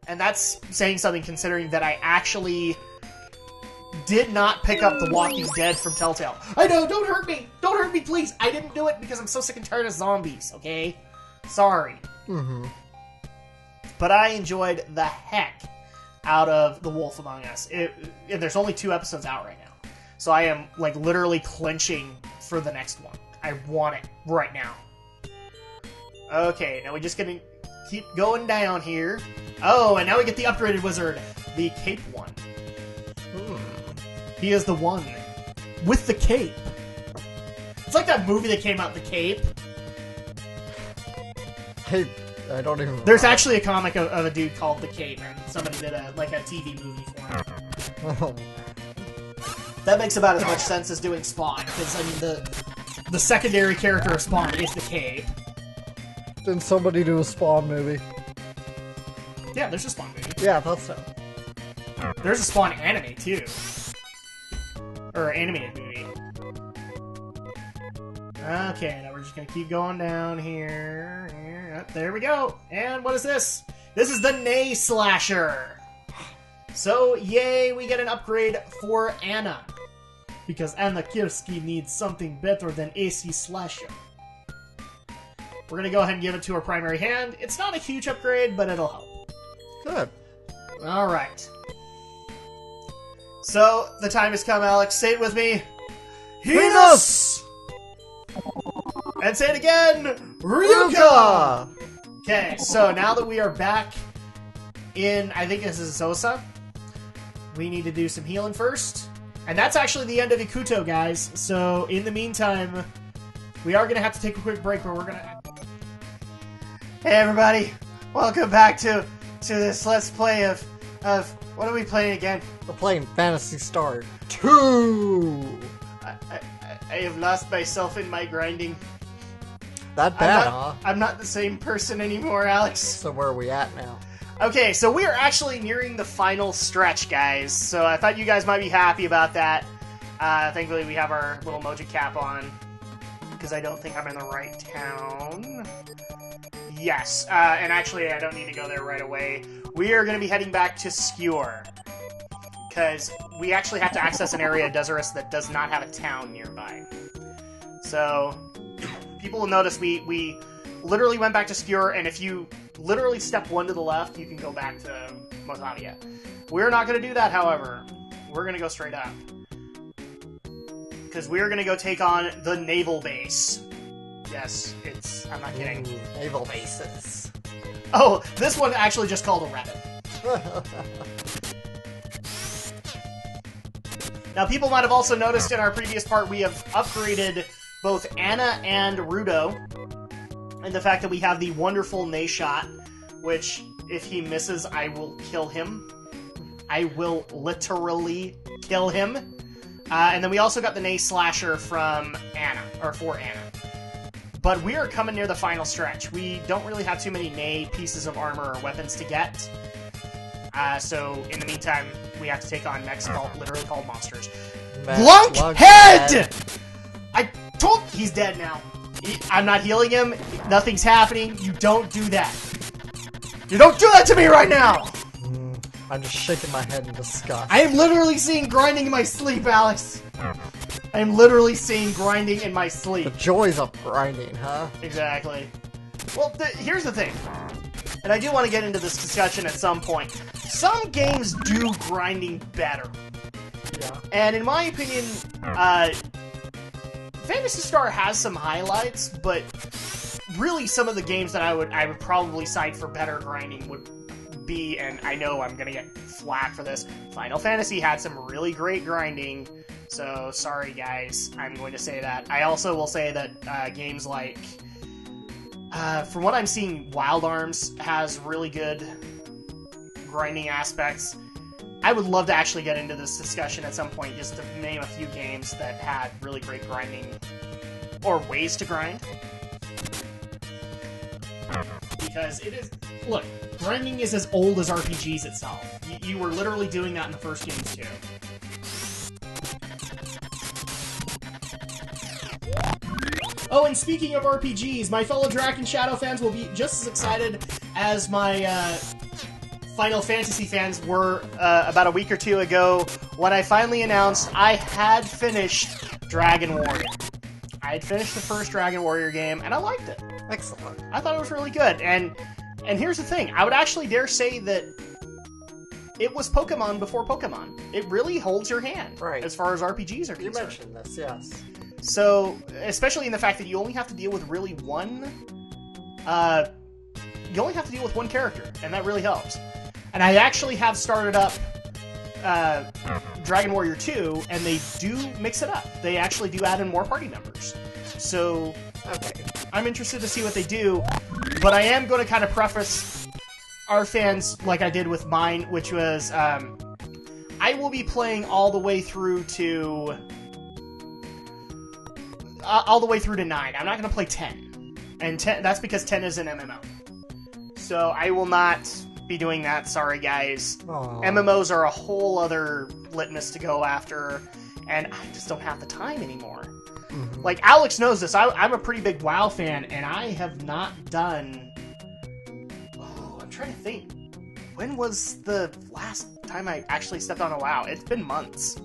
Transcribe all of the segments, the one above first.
And that's saying something considering that I actually did not pick up The Walking Dead from Telltale. I know, don't hurt me! Don't hurt me, please! I didn't do it because I'm so sick and tired of zombies, okay? Sorry. Mm-hmm. But I enjoyed the heck out of The Wolf Among Us. There's only 2 episodes out right now. So I am, like, literally clenching for the next one. I want it right now. Okay, now we're just gonna keep going down here. Oh, and now we get the upgraded wizard. The cape one. He is the one. With the cape. It's like that movie that came out, The Cape. Hey, I don't even... There's actually a comic of a dude called The Cape, and somebody did a TV movie for him. That makes about as much sense as doing Spawn, because, I mean, the secondary character of Spawn is The Cape. Didn't somebody do a Spawn movie? Yeah, there's a Spawn movie. Yeah, I thought so. There's a Spawn anime, too. Or animated movie. Okay, now we're just gonna keep going down here. There we go. And what is this? This is the Nei Slasher. So, yay, we get an upgrade for Anna. Because Anna Kirsky needs something better than AC Slasher. We're gonna go ahead and give it to her primary hand. It's not a huge upgrade, but it'll help. Good. Alright. So, the time has come, Alex. Say it with me. Heinous! And say it again. Ryuka! Okay, so now that we are back in, I think this is Zosa, we need to do some healing first. And that's actually the end of Ikuto, guys. So, in the meantime, we are going to have to take a quick break, but we're going to... Hey, everybody. Welcome back to this Let's Play of... What are we playing again? We're playing Phantasy Star 2! I have lost myself in my grinding. That bad, huh? I'm not the same person anymore, Alex. So where are we at now? Okay, so we are actually nearing the final stretch, guys. So I thought you guys might be happy about that. Thankfully, we have our little Moja cap on. Because I don't think I'm in the right town. Yes, and actually I don't need to go there right away. We are going to be heading back to Skewer. Because we actually have to access an area of Desirous that does not have a town nearby. So, people will notice we literally went back to Skewer, and if you literally step 1 to the left, you can go back to Motavia. We're not going to do that, however. We're going to go straight up. Because we're going to go take on the naval base. Yes, I'm not kidding. Ooh, naval bases. Oh, this one actually just called a rabbit. Now, people might have also noticed in our previous part we have upgraded both Anna and Rudo. And the fact that we have the wonderful Nei shot, which, if he misses, I will kill him. I will literally kill him. And then we also got the Nei Slasher from Anna, or for Anna. But we are coming near the final stretch. We don't really have too many Nei pieces of armor or weapons to get. So, in the meantime, we have to take on mechs literally called monsters. Lunkhead! I told... He's dead now. I'm not healing him. Nothing's happening. You don't do that. You don't do that to me right now! I'm just shaking my head in disgust. I am literally seeing grinding in my sleep, Alex. I am literally seeing grinding in my sleep. The joys of grinding, huh? Exactly. Well, here's the thing. And I do want to get into this discussion at some point. Some games do grinding better. Yeah. And in my opinion, Phantasy Star has some highlights, but really some of the games that I would probably cite for better grinding would be, and I know I'm gonna get flack for this, Final Fantasy had some really great grinding, so sorry guys, I'm going to say that. I also will say that games like, from what I'm seeing, Wild Arms has really good grinding aspects. I would love to actually get into this discussion at some point, just to name a few games that had really great grinding, or ways to grind. Because it is... Look, grinding is as old as RPGs itself. You were literally doing that in the first games, too. Oh, and speaking of RPGs, my fellow Drak and Shadow fans will be just as excited as my Final Fantasy fans were about a week or two ago when I finally announced I had finished Dragon Warrior. I had finished the first Dragon Warrior game, and I liked it. Excellent. I thought it was really good, and here's the thing. I would actually dare say that it was Pokemon before Pokemon. It really holds your hand, right, as far as RPGs are concerned. You mentioned this, yes. So, especially in the fact that you only have to deal with really one... you only have to deal with one character, and that really helps. And I actually have started up Dragon Warrior 2, and they do mix it up. They actually do add in more party members. So, okay, I'm interested to see what they do, but I am going to kind of preface our fans like I did with mine, which was, I will be playing all the way through to 9. I'm not going to play 10. And 10, that's because 10 is an MMO. So I will not be doing that, sorry guys. Aww. MMOs are a whole other litmus to go after, and I just don't have the time anymore. Mm-hmm. Like, Alex knows this, I'm a pretty big WoW fan, and I have not done... Oh, I'm trying to think. When was the last time I actually stepped on a WoW? It's been months.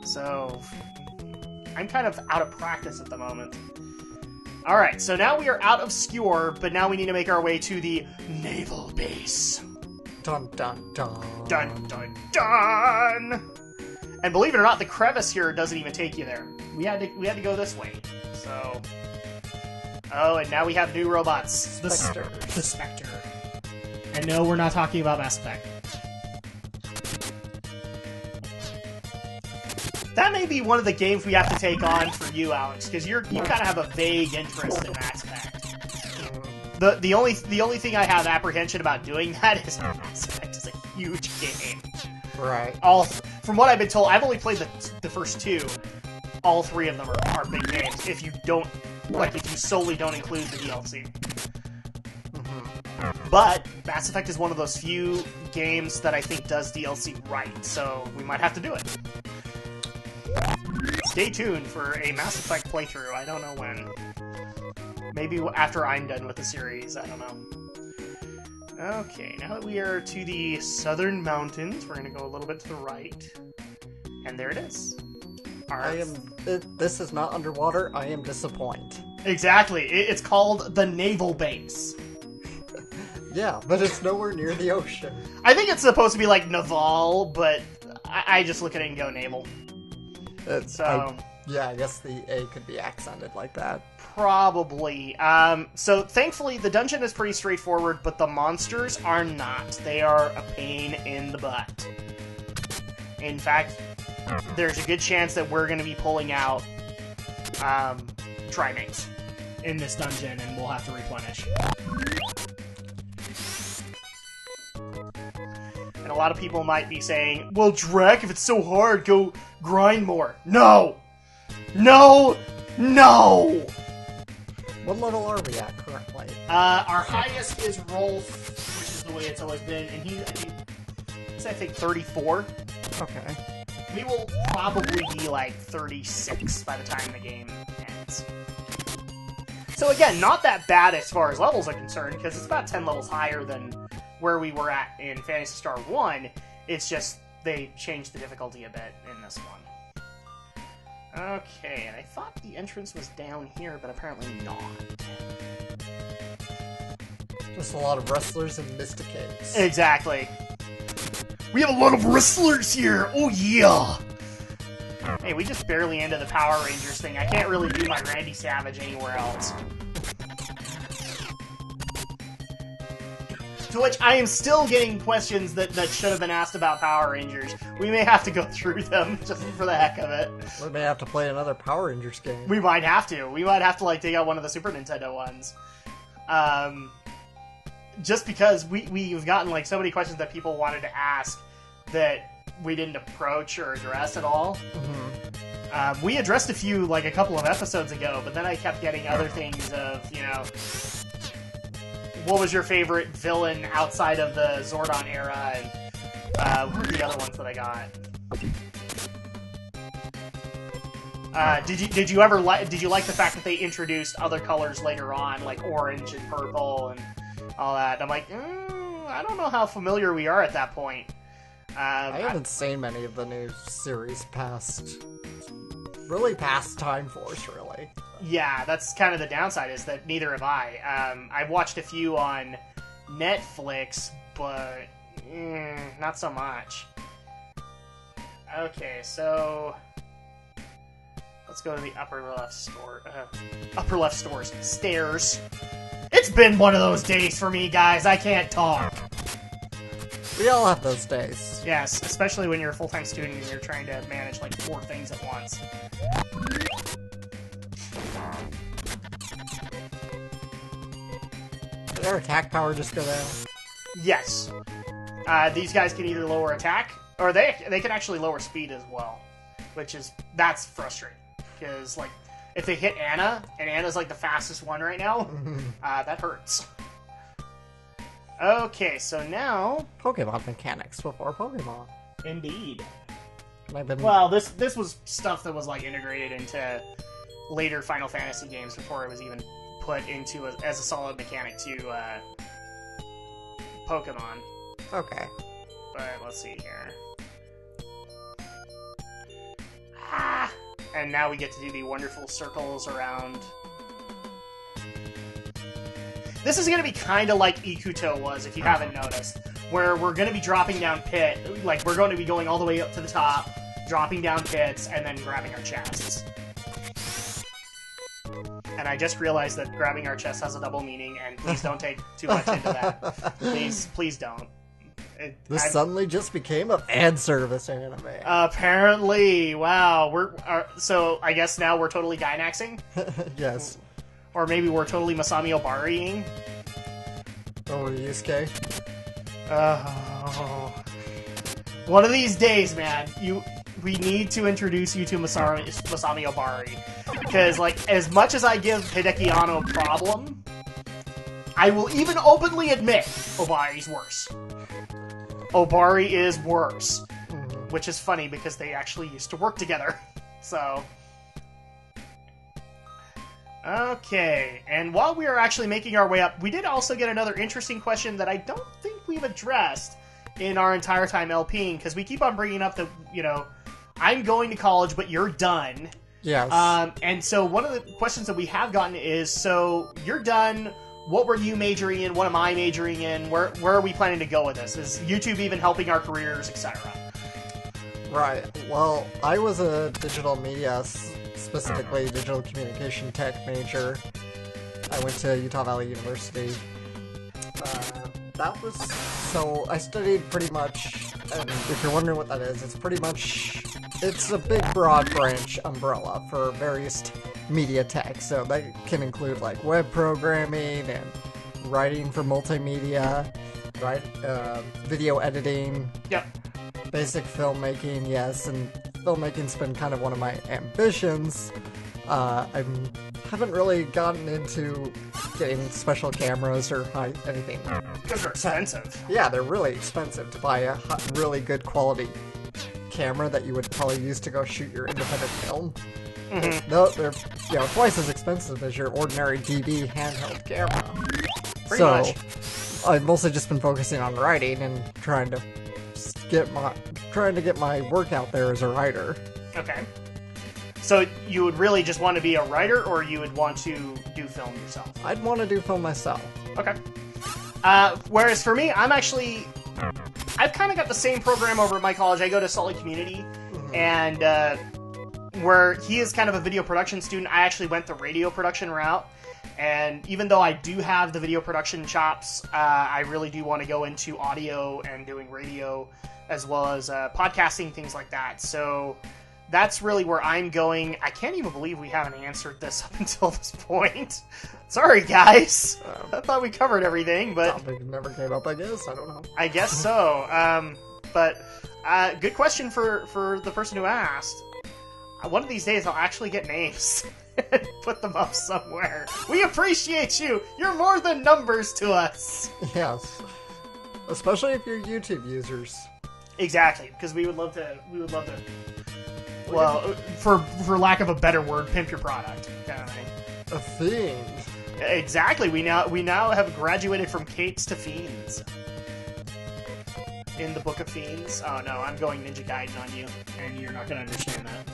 So, I'm kind of out of practice at the moment. Alright, so now we are out of Skewer, but now we need to make our way to the naval base. Dun dun dun. Dun dun dun! And believe it or not, the crevice here doesn't even take you there. We had to go this way. So... Oh, and now we have new robots. The Spectre. And no, we're not talking about Mass Effect. That may be one of the games we have to take on for you, Alex, because you kind of have a vague interest in Mass Effect. The only thing I have apprehension about doing that is Mass Effect is a huge game. Right. From what I've been told, I've only played the first 2. All 3 of them are big games. If you solely don't include the DLC. Mm-hmm. But Mass Effect is one of those few games that I think does DLC right, so we might have to do it. Stay tuned for a Mass Effect playthrough. I don't know when. Maybe after I'm done with the series. I don't know. Okay, now that we are to the southern mountains, we're going to go a little bit to the right. And there it is. This is not underwater. I am disappointed. Exactly. It's called the Naval Base. Yeah, but it's nowhere near the ocean. I think it's supposed to be like Naval, but I just look at it and go Naval. Yeah, I guess the A could be accented like that. Probably. So thankfully the dungeon is pretty straightforward, but the monsters are not. They are a pain in the butt. In fact, there's a good chance that we're going to be pulling out Trimates in this dungeon, and we'll have to replenish. And a lot of people might be saying, well, Drak, if it's so hard, go grind more. No! No! No! What level are we at currently? Our highest is Rolf, which is the way it's always been, and he's, I think 34. Okay. We will probably be like 36 by the time the game ends. So again, not that bad as far as levels are concerned, because it's about 10 levels higher than where we were at in Phantasy Star 1. It's just they changed the difficulty a bit in this one. Okay, and I thought the entrance was down here, but apparently not. Just a lot of wrestlers and mysticates. Exactly. We have a lot of wrestlers here! Oh yeah! Hey, we just barely ended the Power Rangers thing. I can't really do my Randy Savage anywhere else. To which I am still getting questions that should have been asked about Power Rangers. We may have to go through them, just for the heck of it. We may have to play another Power Rangers game. We might have to. We might have to, like, take out one of the Super Nintendo ones. Just because we've gotten, like, so many questions that people wanted to ask that we didn't approach or address at all. Mm-hmm. We addressed a few, like, a couple of episodes ago, but then I kept getting other things of, you know... What was your favorite villain outside of the Zordon era? And what were the other ones that I got? Did you like the fact that they introduced other colors later on, like orange and purple and all that? And I'm like, I don't know how familiar we are at that point. I haven't seen many of the new series past Time Force, really. Yeah, that's kind of the downside, is that neither have I. I've watched a few on Netflix, but not so much. Okay, so let's go to the upper left stairs. It's been one of those days for me, guys. I can't talk. We all have those days. Yes, especially when you're a full-time student and you're trying to manage like 4 things at once. Did their attack power just go down? Yes. These guys can either lower attack, or they can actually lower speed as well, that's frustrating, because like if they hit Anna, and Anna's like the fastest one right now, that hurts. Okay, so now Pokemon mechanics before Pokemon. Indeed. And Well, this was stuff that was like integrated into later Final Fantasy games before it was even put into as a solid mechanic to Pokemon. Okay. But let's see here. And now we get to do the wonderful circles around. This is going to be kind of like Ikuto was, if you haven't noticed, where we're going to be dropping down like we're going to be going all the way up to the top, dropping down pits, and then grabbing our chests. And I just realized that grabbing our chest has a double meaning, and please don't take too much into that. Please don't. This suddenly just became a fan service anime. Apparently, wow. So I guess now we're totally Gainaxing? Yes. Or maybe we're totally Masami Obari-ing? Or Yusuke. One of these days, man, we need to introduce you to Masami Obari. Because, like, as much as I give Hideki Anno a problem, I will even openly admit Obari's worse. Obari is worse. Which is funny, because they actually used to work together. So... Okay, and while we are actually making our way up, we did also get another interesting question that I don't think we've addressed in our entire time LPing, because we keep on bringing up that, I'm going to college, but you're done. Yes. And so one of the questions that we have gotten is, so you're done, what were you majoring in, what am I majoring in, where are we planning to go with this? Is YouTube even helping our careers, etc.? Right, well, I was a digital media, specifically digital communication tech major. I went to Utah Valley University. So I studied pretty much, and if you're wondering what that is, it's a big broad branch umbrella for various media tech. So that can include like web programming and writing for multimedia, video editing. Yep. Basic filmmaking, yes, and filmmaking's been kind of one of my ambitions. I haven't really gotten into getting special cameras or anything. Because they're expensive. Yeah, they're really expensive to buy a really good quality camera that you would probably use to go shoot your independent film. Mm-hmm. They're twice as expensive as your ordinary DV handheld camera. Pretty much. I've mostly just been focusing on writing and trying to get my work out there as a writer. Okay. So you would really just want to be a writer, or you would want to do film yourself? I'd want to do film myself. Okay. Whereas for me, I've kind of got the same program over at my college. I go to Salt Lake Community, and where he is kind of a video production student, I actually went the radio production route. And even though I do have the video production chops, I really do want to go into audio and doing radio, as well as podcasting, things like that. So that's really where I'm going. I can't even believe we haven't answered this up until this point. Sorry, guys. I thought we covered everything, but... Topic never came up, I guess. I don't know. I guess so. But good question for the person who asked. One of these days, I'll actually get names and put them up somewhere. We appreciate you. You're more than numbers to us. Yes. Especially if you're YouTube users. Exactly, because we would love to. Well, for lack of a better word, pimp your product, kind of thing. A fiend. Exactly. We now have graduated from capes to fiends. in the Book of Fiends. Oh no, I'm going Ninja Gaiden on you, and you're not gonna understand that.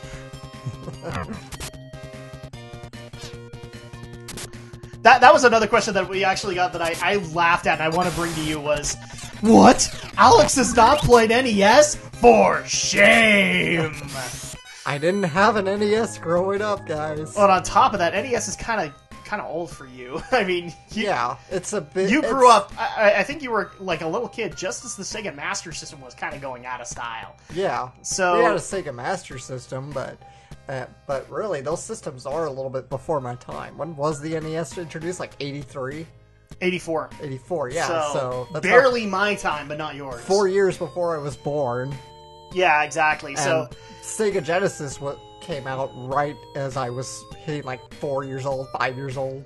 That was another question that we actually got that I laughed at and I want to bring to you was, what? Alex has not played NES? For shame! I didn't have an NES growing up, guys. But on top of that, NES is kind of old for you. I mean, yeah, it's a bit. You grew up. I think you were like a little kid just as the Sega Master System was kind of going out of style. Yeah, so we had a Sega Master System, but really, those systems are a little bit before my time. When was the NES introduced? Like 83? 84. 84, yeah. So that's barely my time, but not yours. 4 years before I was born. Yeah, exactly. And so Sega Genesis came out right as I was hitting like 4 years old, 5 years old.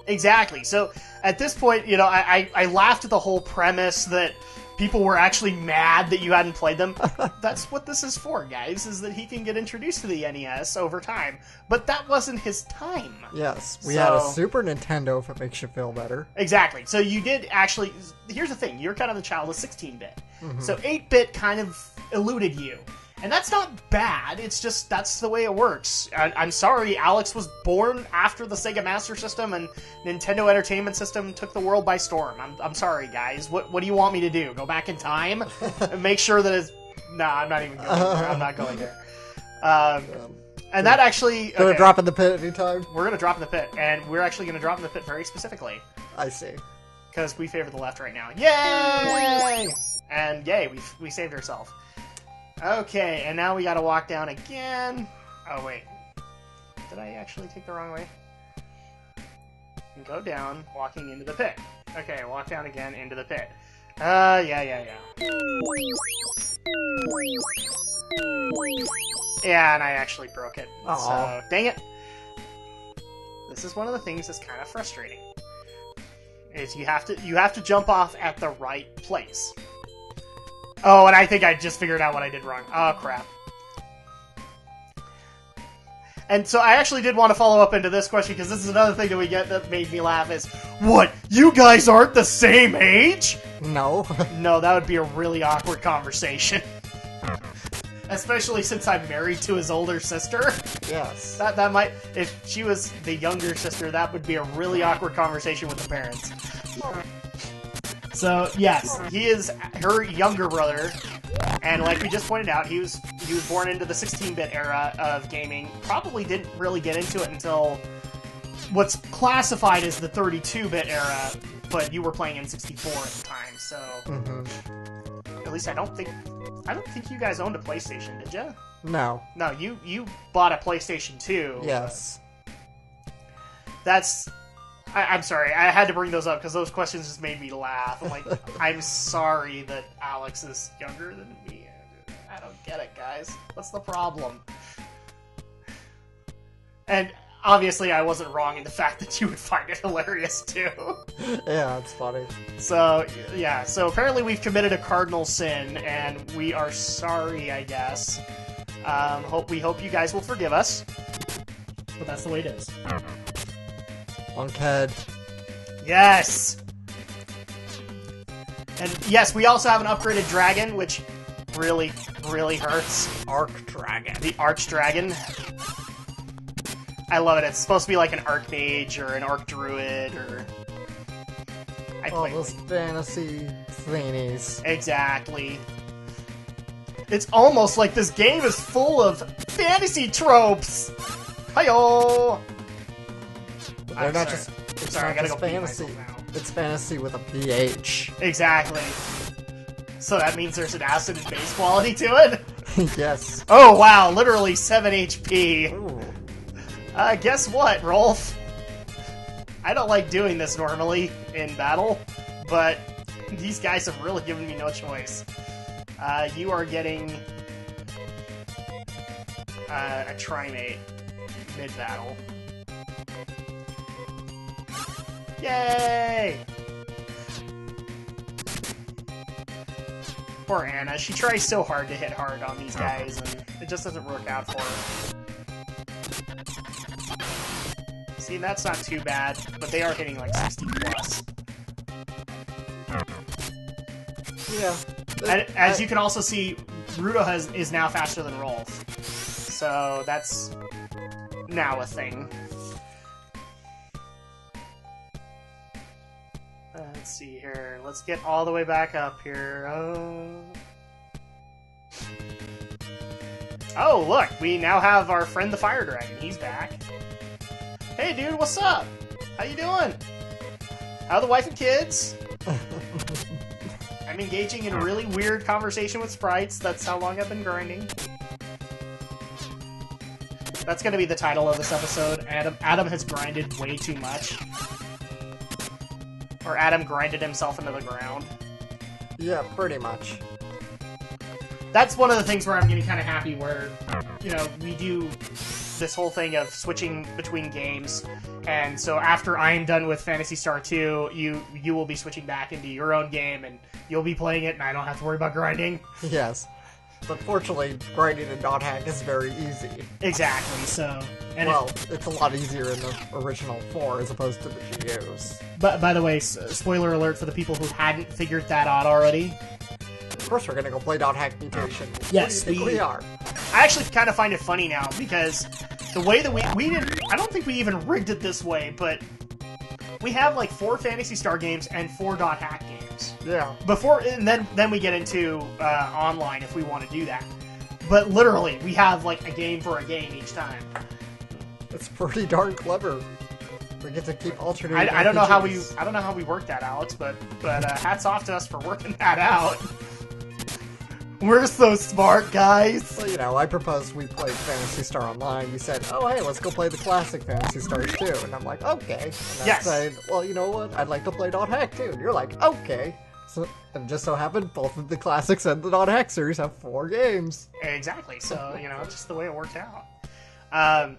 Exactly. So at this point, you know, I laughed at the whole premise that people were actually mad that you hadn't played them. That's what this is for, guys, is that he can get introduced to the NES over time. But that wasn't his time. Yes, we had a Super Nintendo, if it makes you feel better. Exactly. So you did actually... Here's the thing. You're kind of the child of 16-bit. Mm-hmm. So 8-bit kind of eluded you. And that's not bad, it's just, that's the way it works. I'm sorry, Alex was born after the Sega Master System and Nintendo Entertainment System took the world by storm. I'm sorry, guys. What do you want me to do? Go back in time? And make sure that it's... No, I'm not even going there. I'm not going there. And that actually... Gonna drop in the pit anytime? We're gonna drop in the pit, and we're actually gonna drop in the pit very specifically. I see. Because we favor the left right now. Yay! And yay, we saved ourselves. Okay, and now we gotta walk down again. Oh, wait. Did I actually take the wrong way? And go down, walking into the pit. Okay, walk down again into the pit. Yeah. Yeah, and I actually broke it. Aww. So, dang it. This is one of the things that's kind of frustrating. Is you have to jump off at the right place. Oh, and I think I just figured out what I did wrong. Oh, crap. And so I actually did want to follow up into this question, because this is another thing that we get that made me laugh is, what, you guys aren't the same age? No. No, that would be a really awkward conversation. Especially since I'm married to his older sister. Yes. That might, if she was the younger sister, that would be a really awkward conversation with the parents. So, yes, he is her younger brother, and like we just pointed out, he was born into the 16-bit era of gaming, probably didn't really get into it until what's classified as the 32-bit era, but you were playing in 64 at the time, so... Mm-hmm. At least I don't think you guys owned a PlayStation, did you? No. No, you bought a PlayStation 2. Yes. That's... I'm sorry, I had to bring those up because those questions just made me laugh. I'm like, I'm sorry that Alex is younger than me. I don't get it, guys. What's the problem? And obviously I wasn't wrong in the fact that you would find it hilarious, too. Yeah, it's funny. So, yeah, so apparently we've committed a cardinal sin, and we are sorry, I guess. We hope you guys will forgive us. But that's the way it is. Lunkhead. Yes! And yes, we also have an upgraded dragon, which really, really hurts. Archdragon. The Archdragon. I love it. It's supposed to be like an Archmage or an Archdruid or... All those fantasy thingies. Exactly. It's almost like this game is full of fantasy tropes! Hi-yo! They're not just... It's sorry, not I gotta just go pee fantasy. myself now. It's fantasy with a PH. Exactly. So that means there's an acid and base quality to it? Yes. Oh, wow, literally 7 HP. Ooh. Guess what, Rolf? I don't like doing this normally in battle, but these guys have really given me no choice. You are getting a Trimate mid-battle. Yay! Poor Anna. She tries so hard to hit hard on these guys, and it just doesn't work out for her. See, that's not too bad, but they are hitting like 60 plus. Yeah. And as you can also see, Rudo is now faster than Rolf. So that's now a thing. Let's see here. Let's get all the way back up here. Oh, look! We now have our friend the Fire Dragon. He's back. Hey, dude, what's up? How you doing? How are the wife and kids? I'm engaging in a really weird conversation with sprites. That's how long I've been grinding. That's gonna be the title of this episode. Adam has grinded way too much. Or Adam grinded himself into the ground. Yeah, pretty much. That's one of the things where I'm getting kind of happy where, you know, we do this whole thing of switching between games. And so after I'm done with Phantasy Star 2, you will be switching back into your own game and you'll be playing it and I don't have to worry about grinding. Yes. But fortunately, grinding in .hack is very easy. Exactly, so... And well, it's a lot easier in the original 4 as opposed to the GUs. But by the way, spoiler alert for the people who hadn't figured that out already. Of course we're gonna go play .hack mutation. Yes, we are. I actually kind of find it funny now, because the way that we didn't... I don't think we even rigged it this way, but we have like 4 Phantasy Star games and 4 .hack games. Yeah. Before, and then we get into online if we want to do that. But literally, we have like a game for a game each time. It's pretty darn clever. We get to keep alternating. I don't know how we work that, Alex, but hats off to us for working that out. We're so smart, guys. Well, you know, I proposed we play Phantasy Star Online. You said, oh, hey, let's go play the classic Phantasy Stars too. And I'm like, okay. And I said, well, you know what? I'd like to play .hack too. And you're like, okay. So, and just so happened, both of the classics and the .hack series have 4 games. Exactly. So, you know, just the way it worked out. And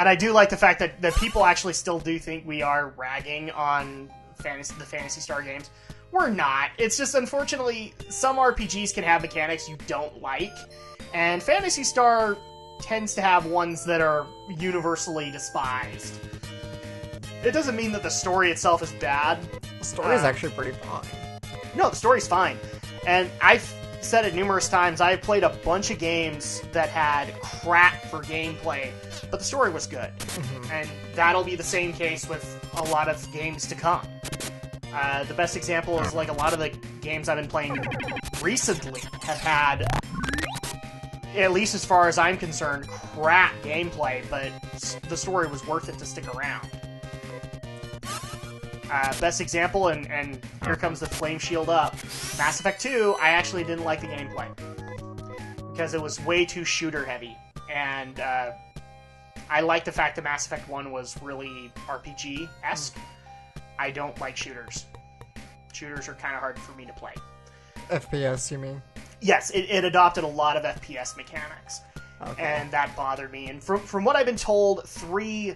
I do like the fact that people actually still do think we are ragging on the Phantasy Star games. We're not. It's just, unfortunately, some RPGs can have mechanics you don't like, and Phantasy Star tends to have ones that are universally despised. It doesn't mean that the story itself is bad. The story's actually pretty fine. No, the story's fine. And I've said it numerous times, I've played a bunch of games that had crap for gameplay, but the story was good. Mm-hmm. And that'll be the same case with a lot of games to come. The best example is like a lot of the games I've been playing recently have had, at least as far as I'm concerned, crap gameplay, but the story was worth it to stick around. Best example, and here comes the flame shield up, Mass Effect 2, I actually didn't like the gameplay. Because it was way too shooter heavy. And I like the fact that Mass Effect 1 was really RPG-esque. I don't like shooters. Shooters are kind of hard for me to play. FPS, you mean? Yes, it adopted a lot of FPS mechanics. Okay. And that bothered me. And from what I've been told, 3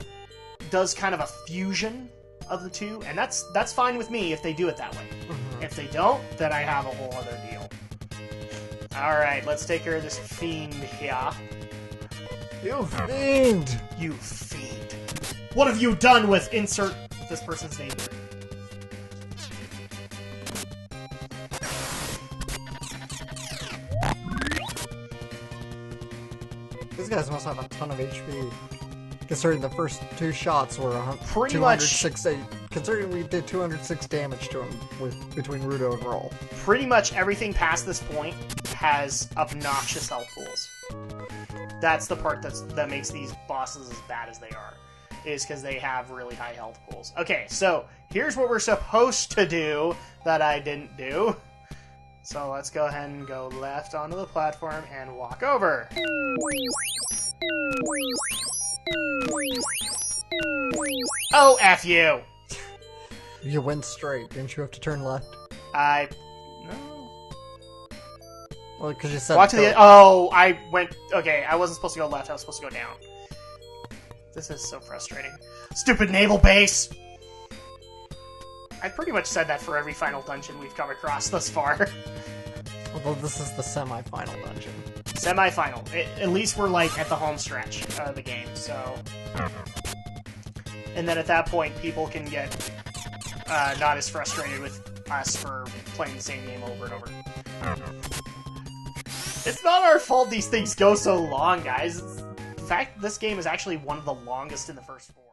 does kind of a fusion of the 2, and that's fine with me if they do it that way. Mm-hmm. If they don't, then I have a whole other deal. Alright, let's take care of this fiend here. You fiend! You fiend. What have you done with insert this person's name here? These guys must have a ton of HP. Considering the first 2 shots were pretty 206, considering we did 206 damage to him between Rudo and Roll. Pretty much everything past this point has obnoxious health pools. That's the part that makes these bosses as bad as they are, is because they have really high health pools. Okay, so here's what we're supposed to do that I didn't do. So let's go ahead and go left onto the platform and walk over. Oh, F you! You went straight. Didn't you have to turn left? No. Well, because you said... Walk to the... Oh, I went... Okay, I wasn't supposed to go left. I was supposed to go down. This is so frustrating. Stupid naval base! I pretty much said that for every final dungeon we've come across thus far. Although this is the semi-final dungeon. Semi-final. At least we're, like, at the home stretch of the game, so... And then at that point, people can get not as frustrated with us for playing the same game over and over. It's not our fault these things go so long, guys. In fact, this game is actually one of the longest in the first 4.